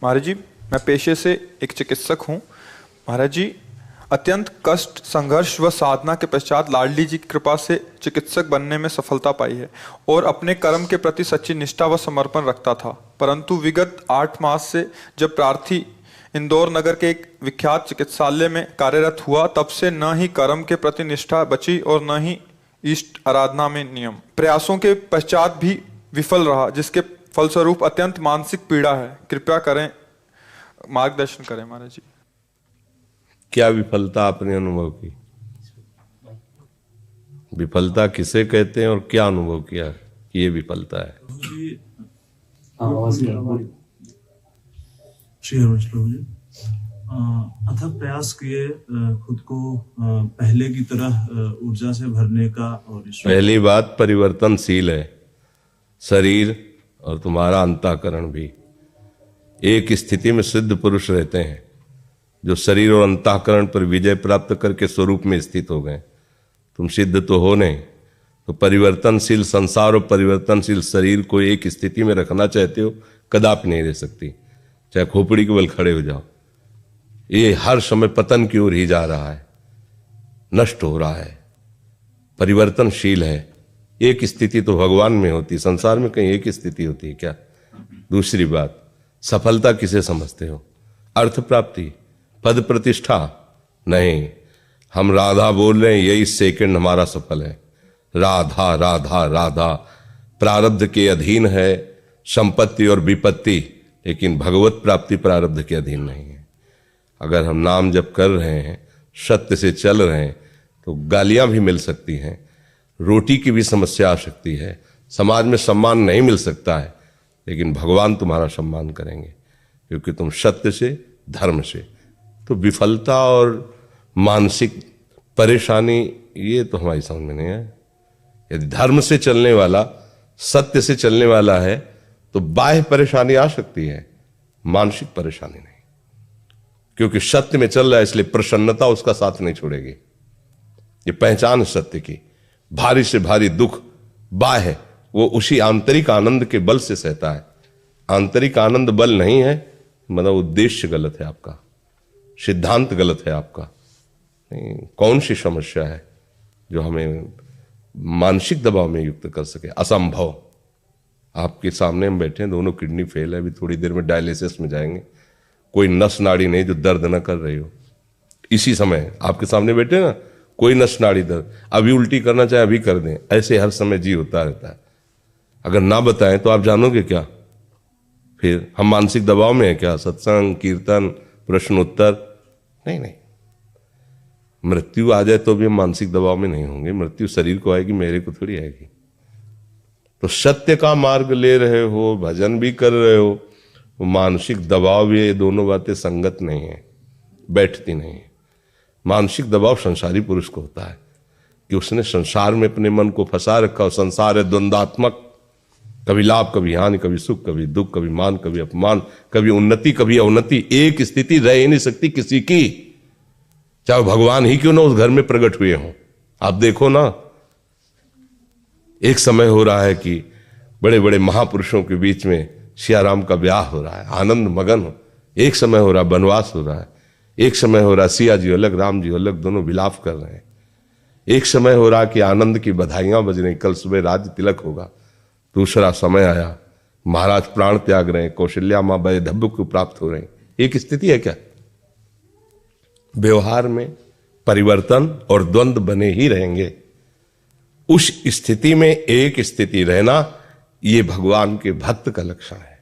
महाराज जी, मैं पेशे से एक चिकित्सक हूँ। महाराज जी, अत्यंत कष्ट, संघर्ष व साधना के पश्चात लाडली जी की कृपा से चिकित्सक बनने में सफलता पाई है और अपने कर्म के प्रति सच्ची निष्ठा व समर्पण रखता था। परंतु विगत 8 मास से जब प्रार्थी इंदौर नगर के एक विख्यात चिकित्सालय में कार्यरत हुआ, तब से न ही कर्म के प्रति निष्ठा बची और न ही इष्ट आराधना में नियम। प्रयासों के पश्चात भी विफल रहा, जिसके फलस्वरूप अत्यंत मानसिक पीड़ा है। कृपया करें, मार्गदर्शन करें महाराज जी। क्या विफलता आपने अनुभव की? विफलता किसे कहते हैं और क्या अनुभव किया कि ये विफलता है? अथक प्रयास किए खुद को पहले की तरह ऊर्जा से भरने का। और पहली बात, परिवर्तनशील है शरीर और तुम्हारा अंतःकरण भी। एक स्थिति में सिद्ध पुरुष रहते हैं जो शरीर और अंतःकरण पर विजय प्राप्त करके स्वरूप में स्थित हो गए। तुम सिद्ध तो हो नहीं, तो परिवर्तनशील संसार और परिवर्तनशील शरीर को एक स्थिति में रखना चाहते हो, कदापि नहीं रह सकती। चाहे खोपड़ी के बल खड़े हो जाओ, ये हर समय पतन की ओर ही जा रहा है, नष्ट हो रहा है, परिवर्तनशील है। एक स्थिति तो भगवान में होती, संसार में कहीं एक स्थिति होती है क्या? दूसरी बात, सफलता किसे समझते हो? अर्थ प्राप्ति, पद प्रतिष्ठा? नहीं, हम राधा बोल रहे हैं, यही सेकंड हमारा सफल है। राधा राधा राधा प्रारब्ध के अधीन है संपत्ति और विपत्ति, लेकिन भगवत प्राप्ति प्रारब्ध के अधीन नहीं है। अगर हम नाम जप कर रहे हैं, सत्य से चल रहे हैं, तो गालियां भी मिल सकती हैं, रोटी की भी समस्या आ सकती है, समाज में सम्मान नहीं मिल सकता है, लेकिन भगवान तुम्हारा सम्मान करेंगे क्योंकि तुम सत्य से, धर्म से। तो विफलता और मानसिक परेशानी ये तो हमारी समझ में नहीं है। यदि धर्म से चलने वाला, सत्य से चलने वाला है तो बाह्य परेशानी आ सकती है, मानसिक परेशानी नहीं, क्योंकि सत्य में चल रहा है, इसलिए प्रसन्नता उसका साथ नहीं छोड़ेगी। ये पहचान सत्य की। भारी से भारी दुख बाह्य, वो उसी आंतरिक आनंद के बल से सहता है। आंतरिक आनंद बल नहीं है, मतलब उद्देश्य गलत है आपका, सिद्धांत गलत है आपका। नहीं, कौन सी समस्या है जो हमें मानसिक दबाव में युक्त कर सके? असंभव। आपके सामने हम बैठे हैं, दोनों किडनी फेल है, अभी थोड़ी देर में डायलिसिस में जाएंगे। कोई नस नाड़ी नहीं जो दर्द न कर रही हो। इसी समय आपके सामने बैठे ना, कोई नस नाड़ी दर्द, अभी उल्टी करना चाहे अभी कर दें, ऐसे हर समय जी होता रहता है। अगर ना बताएं तो आप जानोगे क्या? फिर हम मानसिक दबाव में है क्या? सत्संग, कीर्तन, प्रश्न उत्तर? नहीं नहीं। मृत्यु आ जाए तो भी हम मानसिक दबाव में नहीं होंगे। मृत्यु शरीर को आएगी, मेरे को थोड़ी आएगी। तो सत्य का मार्ग ले रहे हो, भजन भी कर रहे हो, वो मानसिक दबाव, ये दोनों बातें संगत नहीं है, बैठती नहीं है। मानसिक दबाव संसारी पुरुष को होता है कि उसने संसार में अपने मन को फंसा रखा। और संसार है द्वंद्वात्मक, कभी लाभ कभी हानि, कभी सुख कभी दुख, कभी मान कभी अपमान, कभी उन्नति कभी अवनति। एक स्थिति रह ही नहीं सकती किसी की, चाहे भगवान ही क्यों ना उस घर में प्रकट हुए हों। आप देखो ना, एक समय हो रहा है कि बड़े बड़े महापुरुषों के बीच में सियाराम का ब्याह हो रहा है, आनंद मगन हो। एक समय हो रहा है वनवास हो रहा है, एक समय हो रहा है सिया जी अलग, राम जी अलग, दोनों विलाप कर रहे हैं। एक समय हो रहा कि आनंद की बधाइयां बज रही, कल सुबह राज्य तिलक होगा। दूसरा समय आया, महाराज प्राण त्याग रहे हैं, कौशल्या मां वैधव्य को प्राप्त हो रहे हैं। एक स्थिति है क्या? व्यवहार में परिवर्तन और द्वंद्व बने ही रहेंगे। उस स्थिति में एक स्थिति रहना, ये भगवान के भक्त का लक्षण है,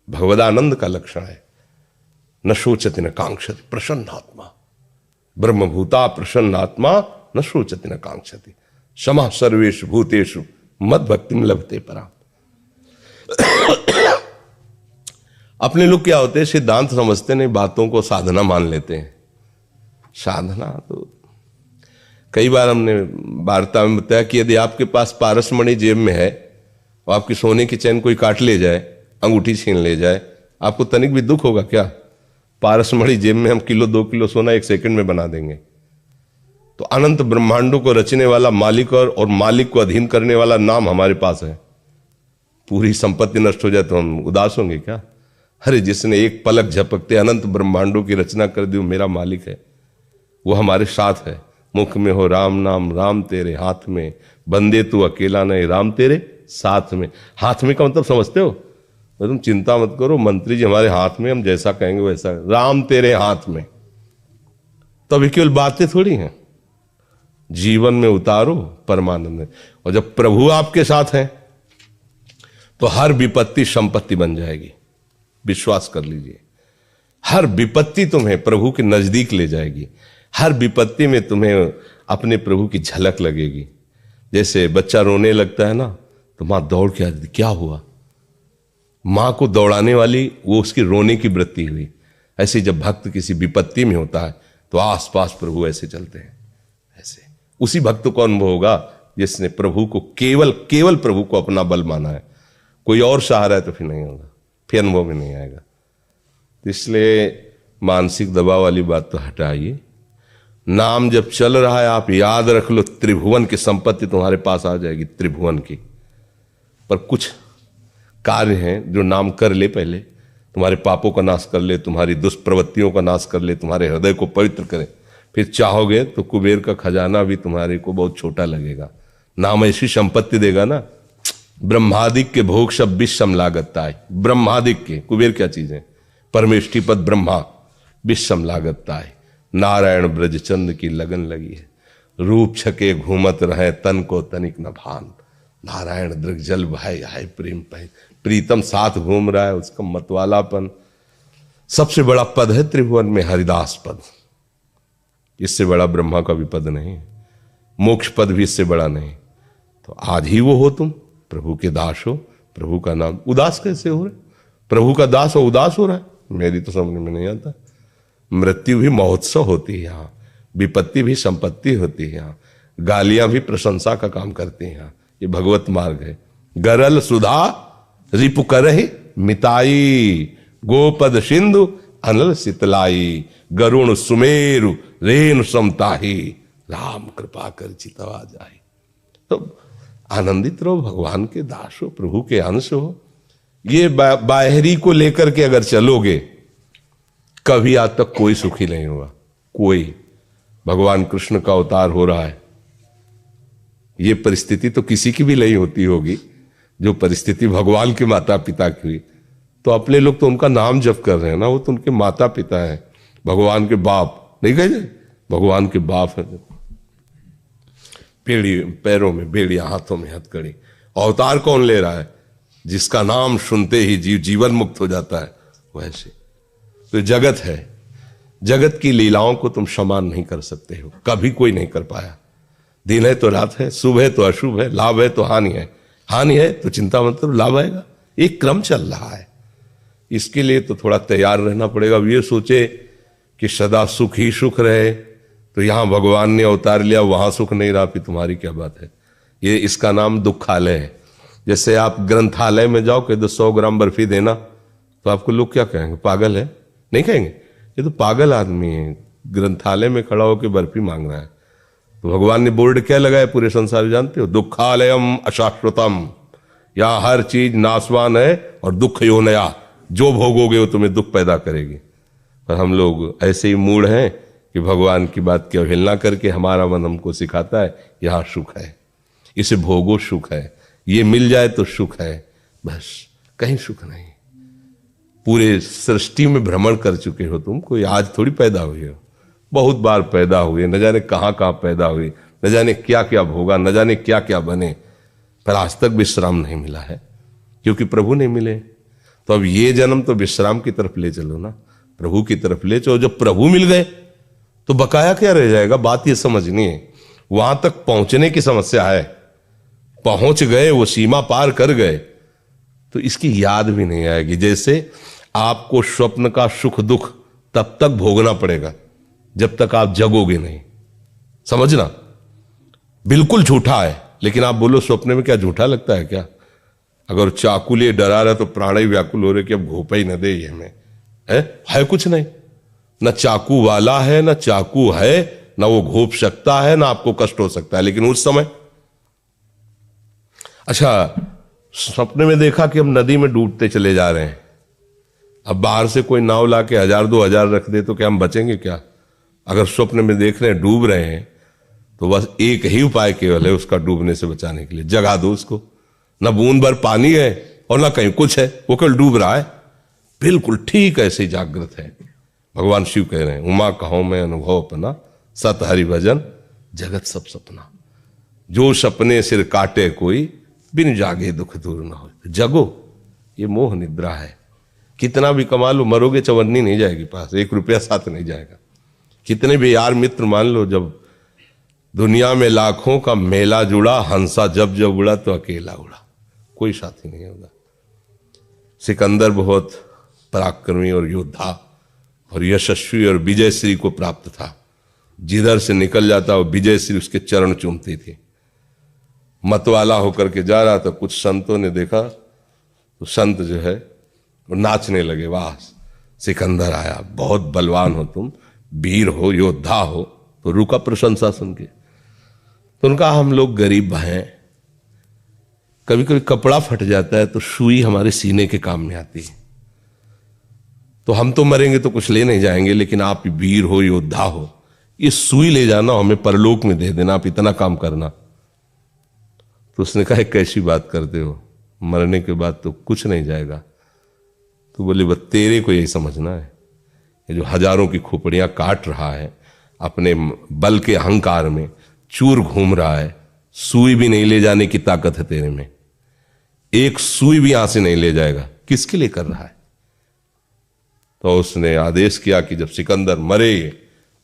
भगवदानंद का लक्षण है। न शोचति न कांक्षति प्रसन्नात्मा, ब्रह्मभूता प्रसन्नात्मा न शोचति न कांक्षति, समः सर्वेषु भूतेषु मद भक्तिम लभते परा। अपने लोग क्या होते हैं, सिद्धांत समझते नहीं, बातों को साधना मान लेते हैं। साधना तो कई बार हमने वार्ता में बताया कि यदि आपके पास पारसमणि जेब में है और आपकी सोने की चैन कोई काट ले जाए, अंगूठी छीन ले जाए, आपको तनिक भी दुख होगा क्या? पारसमणि जेब में हम किलो 2 किलो सोना 1 सेकंड में बना देंगे। तो अनंत ब्रह्मांडों को रचने वाला मालिक और मालिक को अधीन करने वाला नाम हमारे पास है। पूरी संपत्ति नष्ट हो जाए तो हम उदास होंगे क्या? अरे जिसने एक पलक झपकते अनंत ब्रह्मांडों की रचना कर दी वो मेरा मालिक है, वो हमारे साथ है। मुख में हो राम नाम, राम तेरे हाथ में, बंदे तू अकेला नहीं, राम तेरे साथ में। हाथ में का मतलब समझते हो? तो तुम चिंता मत करो, मंत्री जी हमारे हाथ में, हम जैसा कहेंगे वैसा। राम तेरे हाथ में तो अभी केवल बातें थोड़ी हैं, जीवन में उतारो परमानंद। और जब प्रभु आपके साथ हैं तो हर विपत्ति संपत्ति बन जाएगी। विश्वास कर लीजिए, हर विपत्ति तुम्हें प्रभु के नजदीक ले जाएगी। हर विपत्ति में तुम्हें अपने प्रभु की झलक लगेगी। जैसे बच्चा रोने लगता है ना, तो मां दौड़ के आती, क्या हुआ? मां को दौड़ाने वाली वो उसकी रोने की वृत्ति हुई। ऐसे जब भक्त किसी विपत्ति में होता है तो आसपास प्रभु ऐसे चलते हैं। ऐसे उसी भक्त को अनुभव होगा जिसने प्रभु को केवल प्रभु को अपना बल माना है। कोई और सहारा है तो फिर नहीं होगा, फिर अनुभव में नहीं आएगा। तो इसलिए मानसिक दबाव वाली बात तो हटाइए। नाम जब चल रहा है आप याद रख लो, त्रिभुवन की संपत्ति तुम्हारे पास आ जाएगी, त्रिभुवन की। पर कुछ कार्य हैं जो नाम कर ले, पहले तुम्हारे पापों का नाश कर ले, तुम्हारी दुष्प्रवृत्तियों का नाश कर ले, तुम्हारे हृदय को पवित्र करे। फिर चाहोगे तो कुबेर का खजाना भी तुम्हारे को बहुत छोटा लगेगा। नाम ऐसी संपत्ति देगा ना, ब्रह्मादिक के भोग सब विषम लागत आए। ब्रह्मादिक के, कुबेर क्या चीज है? परमेष्टि पद ब्रह्मा, विषम लागत आए। नारायण ब्रजचंद की लगन लगी है, रूप छके घूमत रहे, तन को तनिक न भान। नारायण दृग जल भाई हाय प्रेम पह, प्रीतम साथ घूम रहा है, उसका मतवालापन। सबसे बड़ा पद है त्रिभुवन में हरिदास पद, इससे बड़ा ब्रह्मा का भी पद नहीं, मोक्ष पद भी इससे बड़ा नहीं। तो आज ही वो हो, तुम प्रभु के दास हो, प्रभु का नाम। उदास कैसे हो रहे? प्रभु का दास हो उदास हो रहा है, मेरी तो समझ में नहीं आता। मृत्यु भी महोत्सव होती है यहाँ, विपत्ति भी संपत्ति होती है यहाँ, गालियां भी प्रशंसा का काम करती हैं यहाँ। ये भगवत मार्ग है। गरल सुधा रिपु करहि मिताई, गोपद सिंधु अनल शीतलाई, गरुण सुमेरु रेणु समताही, राम कृपा कर चितवा जाए। तो आनंदित रहो, भगवान के दास हो, प्रभु के अंश हो। ये बाहरी को लेकर के अगर चलोगे, कभी आज तक कोई सुखी नहीं हुआ। कोई, भगवान कृष्ण का अवतार हो रहा है, ये परिस्थिति तो किसी की भी नहीं होती होगी। जो परिस्थिति भगवान के माता पिता की हुई, तो अपने लोग तो उनका नाम जप कर रहे हैं ना, वो तो उनके माता पिता हैं, भगवान के बाप नहीं कहे, भगवान के बाप है। पेड़ी पैरों में बेड़ियां, हाथों में हथकड़ी। अवतार कौन ले रहा है? जिसका नाम सुनते ही जीवन मुक्त हो जाता है। वैसे तो जगत है, जगत की लीलाओं को तुम समान नहीं कर सकते हो, कभी कोई नहीं कर पाया। दिन है तो रात है, शुभ है तो अशुभ है, लाभ है तो हानि है, हानि है तो चिंता मत करो, लाभ आएगा। एक क्रम चल रहा है, इसके लिए तो थोड़ा तैयार रहना पड़ेगा। अब ये सोचे कि सदा सुख ही सुख रहे, तो यहां भगवान ने अवतार लिया, वहां सुख नहीं रहा, फिर तुम्हारी क्या बात है? ये इसका नाम दुखालय है। जैसे आप ग्रंथालय में जाओ, कह दो 100 ग्राम बर्फी देना, तो आपको लोग क्या कहेंगे? पागल है? नहीं कहेंगे, ये तो पागल आदमी है, ग्रंथालय में खड़ा होकर बर्फी मांग रहा है। तो भगवान ने बोर्ड क्या लगाया पूरे संसार जानते हो? दुखालयम अशाश्वतम, यहां हर चीज नाशवान है और दुख यो नया, जो भोगोगे वो तुम्हें दुख पैदा करेगी। पर हम लोग ऐसे ही मूड हैं कि भगवान की बात की अवहेलना करके हमारा मन हमको सिखाता है यहां सुख है, इसे भोगो सुख है, ये मिल जाए तो सुख है, बस कहीं सुख नहीं। पूरे सृष्टि में भ्रमण कर चुके हो तुम, कोई आज थोड़ी पैदा हुए हो, बहुत बार पैदा हुए, न जाने कहां कहां पैदा हुए, न जाने क्या क्या भोगा, न जाने क्या क्या बने, पर आज तक विश्राम नहीं मिला है, क्योंकि प्रभु नहीं मिले। तो अब ये जन्म तो विश्राम की तरफ ले चलो ना, प्रभु की तरफ ले चलो। जब प्रभु मिल गए तो बकाया क्या रह जाएगा? बात ये समझनी है, वहां तक पहुंचने की समस्या है। पहुंच गए, वो सीमा पार कर गए, तो इसकी याद भी नहीं आएगी। जैसे आपको स्वप्न का सुख दुख तब तक भोगना पड़ेगा जब तक आप जगोगे नहीं, समझना। बिल्कुल झूठा है, लेकिन आप बोलो स्वप्न में क्या झूठा लगता है क्या? अगर चाकू लिए डरा रहा तो प्राण ही व्याकुल हो रहे कि अब घोपा ही न दे ये हमें, है कुछ नहीं। न चाकू वाला है, न चाकू है, न वो घोप सकता है, न आपको कष्ट हो सकता है। लेकिन उस समय, अच्छा, सपने में देखा कि हम नदी में डूबते चले जा रहे हैं, अब बाहर से कोई नाव ला के 1000-2000 रख दे तो क्या हम बचेंगे क्या? अगर स्वप्न में देख रहे हैं डूब रहे हैं तो बस एक ही उपाय केवल है उसका डूबने से बचाने के लिए, जगा दो उसको। न बूंद भर पानी है और न कहीं कुछ है, वो केवल डूब रहा है, बिल्कुल ठीक ऐसे ही जागृत है। भगवान शिव कह रहे हैं, उमा कहो मैं अनुभव अपना, सत हरि भजन जगत सब सपना। जो सपने सिर काटे कोई, बिन जागे दुख दूर न हो। जगो, ये मोह निद्रा है। कितना भी कमा लो, मरोगे चवन्नी नहीं जाएगी पास, 1 रुपया साथ नहीं जाएगा। कितने भी यार मित्र मान लो, जब दुनिया में लाखों का मेला जुड़ा, हंसा जब जब उड़ा तो अकेला उड़ा, कोई साथी नहीं होगा। सिकंदर बहुत पराक्रमी और योद्धा और यशस्वी और विजयश्री को प्राप्त था। जिधर से निकल जाता वो विजयश्री उसके चरण चूमती थी। मतवाला होकर के जा रहा था, कुछ संतों ने देखा तो संत जो है वो नाचने लगे, वाह सिकंदर आया, बहुत बलवान हो तुम, वीर हो, योद्धा हो। तो रुका प्रशंसा सुन के। तो उनका हम लोग गरीब हैं, कभी कभी कपड़ा फट जाता है तो सुई हमारे सीने के काम में आती है। तो हम तो मरेंगे तो कुछ ले नहीं जाएंगे, लेकिन आप वीर हो, योद्धा हो, ये सुई ले जाना, हमें परलोक में दे देना, आप इतना काम करना। तो उसने कहा कैसी बात करते हो, मरने के बाद तो कुछ नहीं जाएगा। तो बोले बस तेरे को यही समझना है, ये जो हजारों की खोपड़ियां काट रहा है, अपने बल के अहंकार में चूर घूम रहा है, सुई भी नहीं ले जाने की ताकत है तेरे में, एक सुई भी यहां से नहीं ले जाएगा, किसके लिए कर रहा है? तो उसने आदेश किया कि जब सिकंदर मरे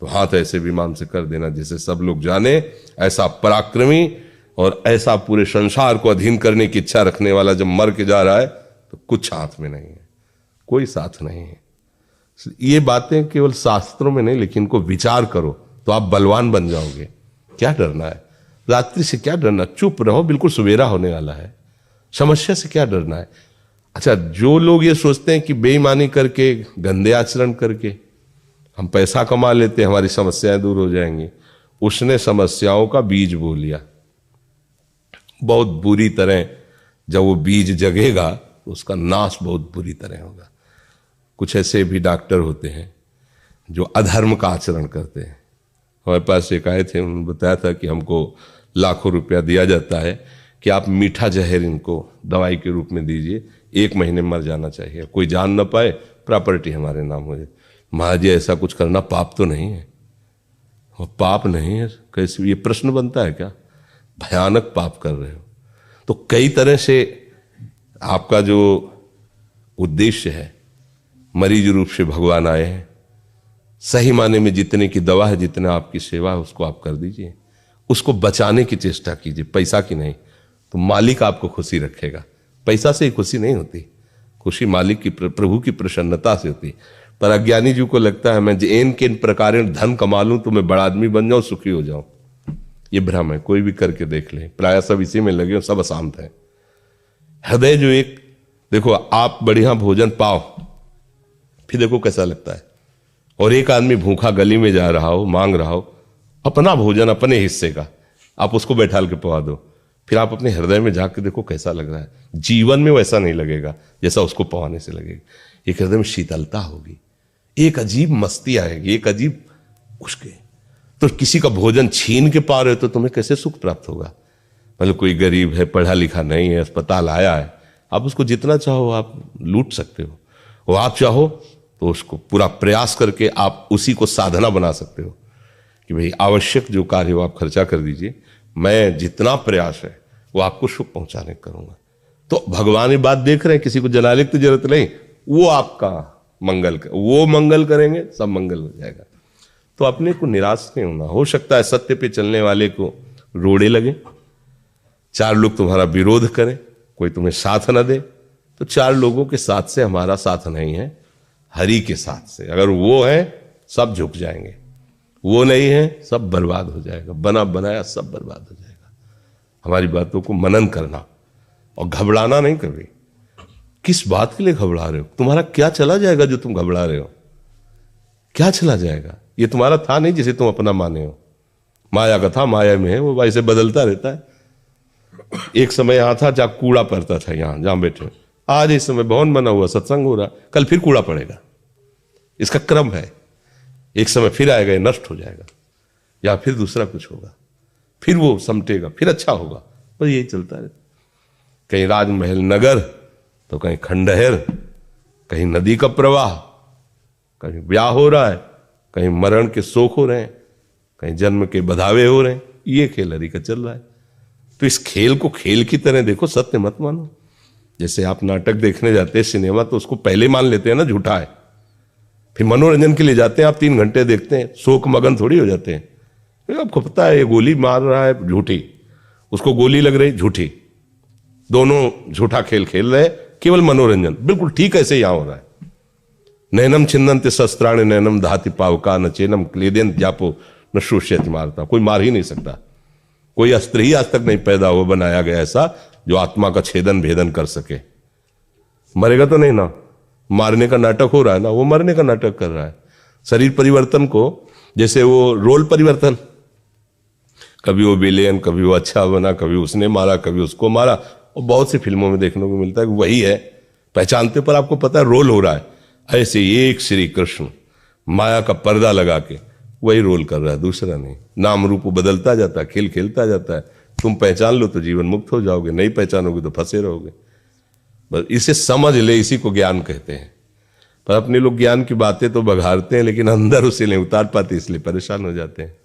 तो हाथ ऐसे विमान से कर देना जिसे सब लोग जाने, ऐसा पराक्रमी और ऐसा पूरे संसार को अधीन करने की इच्छा रखने वाला जब मर के जा रहा है तो कुछ हाथ में नहीं है, कोई साथ नहीं है। ये बातें केवल शास्त्रों में नहीं, लेकिन इनको विचार करो तो आप बलवान बन जाओगे। क्या डरना है? रात्रि से क्या डरना? चुप रहो, बिल्कुल सवेरा होने वाला है। समस्या से क्या डरना है? अच्छा, जो लोग ये सोचते हैं कि बेईमानी करके, गंदे आचरण करके हम पैसा कमा लेते हैं, हमारी समस्याएं दूर हो जाएंगी, उसने समस्याओं का बीज बो लिया। बहुत बुरी तरह जब वो बीज जगेगा तो उसका नाश बहुत बुरी तरह होगा। कुछ ऐसे भी डॉक्टर होते हैं जो अधर्म का आचरण करते हैं। हमारे पास एक आए थे, उन्होंने बताया था कि हमको लाखों रुपया दिया जाता है कि आप मीठा जहर इनको दवाई के रूप में दीजिए, 1 महीने मर जाना चाहिए, कोई जान न पाए, प्रॉपर्टी हमारे नाम हो जाए। महाराज ऐसा कुछ करना पाप तो नहीं है? और पाप नहीं है कैसे, ये प्रश्न बनता है क्या? भयानक पाप कर रहे हो। तो कई तरह से आपका जो उद्देश्य है, मरीज रूप से भगवान आए हैं, सही माने में जितने की दवा है, जितना आपकी सेवा है, उसको आप कर दीजिए, उसको बचाने की चेष्टा कीजिए, पैसा की नहीं। तो मालिक आपको खुशी रखेगा। पैसा से ही खुशी नहीं होती, खुशी मालिक की, प्रभु की प्रसन्नता से होती। पर अज्ञानी जी को लगता है मैं इन किन प्रकार धन कमा लूं तो मैं बड़ा आदमी बन जाऊं, सुखी हो जाऊं। ये भ्रम है, कोई भी करके देख ले, प्राय सब इसी में लगे, सब अशांत है। हृदय जो एक, देखो आप बढ़िया भोजन पाओ, फिर देखो कैसा लगता है। और एक आदमी भूखा गली में जा रहा हो, मांग रहा हो, अपना भोजन अपने हिस्से का, आप उसको बैठाल के पवा दो, फिर आप अपने हृदय में झांक के देखो कैसा लग रहा है। जीवन में वैसा नहीं लगेगा जैसा उसको पवाने से लगेगा। एक हृदय में शीतलता होगी, एक अजीब मस्ती आएगी, एक अजीब उसके। तो किसी का भोजन छीन के पा रहे हो तो तुम्हें कैसे सुख प्राप्त होगा? मतलब कोई गरीब है, पढ़ा लिखा नहीं है, अस्पताल आया है, आप उसको जितना चाहो आप लूट सकते हो, और आप चाहो तो उसको पूरा प्रयास करके आप उसी को साधना बना सकते हो कि भाई आवश्यक जो कार्य हो आप खर्चा कर दीजिए, मैं जितना प्रयास है वो आपको सुख पहुंचाने करूंगा। तो भगवान ये बात देख रहे हैं, किसी को जलाने की जरूरत नहीं, वो आपका मंगल कर, वो मंगल करेंगे, सब मंगल हो जाएगा। तो अपने को निराश नहीं होना। हो सकता है सत्य पे चलने वाले को रोड़े लगे, 4 लोग तुम्हारा विरोध करें, कोई तुम्हें साथ न दे, तो 4 लोगों के साथ से हमारा साथ नहीं है, हरि के साथ से। अगर वो है सब झुक जाएंगे, वो नहीं है सब बर्बाद हो जाएगा, बना बनाया सब बर्बाद हो जाएगा। हमारी बातों को मनन करना और घबराना नहीं कभी। किस बात के लिए घबरा रहे हो? तुम्हारा क्या चला जाएगा जो तुम घबरा रहे हो? क्या चला जाएगा? ये तुम्हारा था नहीं जिसे तुम अपना माने हो। माया का था, माया में है, वो ऐसे बदलता रहता है। एक समय यहां था जहां कूड़ा पड़ता था, यहां जहां बैठे, आज इस समय भवन बना हुआ, सत्संग हो रहा, कल फिर कूड़ा पड़ेगा। इसका क्रम है, एक समय फिर आएगा, नष्ट हो जाएगा, या फिर दूसरा कुछ होगा, फिर वो समटेगा, फिर अच्छा होगा, बस यही चलता है। कहीं राजमहल नगर तो कहीं खंडहर, कहीं नदी का प्रवाह, कहीं ब्याह हो रहा है, कहीं मरण के शोक हो रहे हैं, कहीं जन्म के बधावे हो रहे हैं। ये खेल हरि का चल रहा है। तो इस खेल को खेल की तरह देखो, सत्य मत मानो। जैसे आप नाटक देखने जाते हैं सिनेमा, तो उसको पहले मान लेते हैं ना झूठा है, फिर मनोरंजन के लिए जाते हैं, आप 3 घंटे देखते हैं, शोक मगन थोड़ी हो जाते हैं। आपको पता है ये गोली मार रहा है, झूठी, उसको गोली लग रही, झूठी, दोनों झूठा खेल खेल रहे, केवल मनोरंजन। बिल्कुल ठीक ऐसे यहां हो रहा है। नैनम छिन्नन्ति शस्त्राणि नैनम दहाति पावका न चेनम क्लेदेन जापो न शोष्यति मारता। कोई मार ही नहीं सकता, कोई अस्त्र ही आज तक नहीं पैदा हुआ, बनाया गया ऐसा जो आत्मा का छेदन भेदन कर सके। मरेगा तो नहीं ना, मारने का नाटक हो रहा है ना, वो मरने का नाटक कर रहा है। शरीर परिवर्तन को, जैसे वो रोल परिवर्तन, कभी वो विलेन, कभी वो अच्छा बना, कभी उसने मारा, कभी उसको मारा, और बहुत सी फिल्मों में देखने को मिलता है कि वही है, पहचानते पर आपको पता है रोल हो रहा है। ऐसे एक श्री कृष्ण माया का पर्दा लगा के वही रोल कर रहा है, दूसरा नहीं। नाम रूप बदलता जाता है, खेल खेलता जाता है। तुम पहचान लो तो जीवन मुक्त हो जाओगे, नहीं पहचानोगे तो फंसे रहोगे। बस इसे समझ ले, इसी को ज्ञान कहते हैं। पर अपने लोग ज्ञान की बातें तो बघारते हैं, लेकिन अंदर उसे नहीं उतार पाते, इसलिए परेशान हो जाते हैं।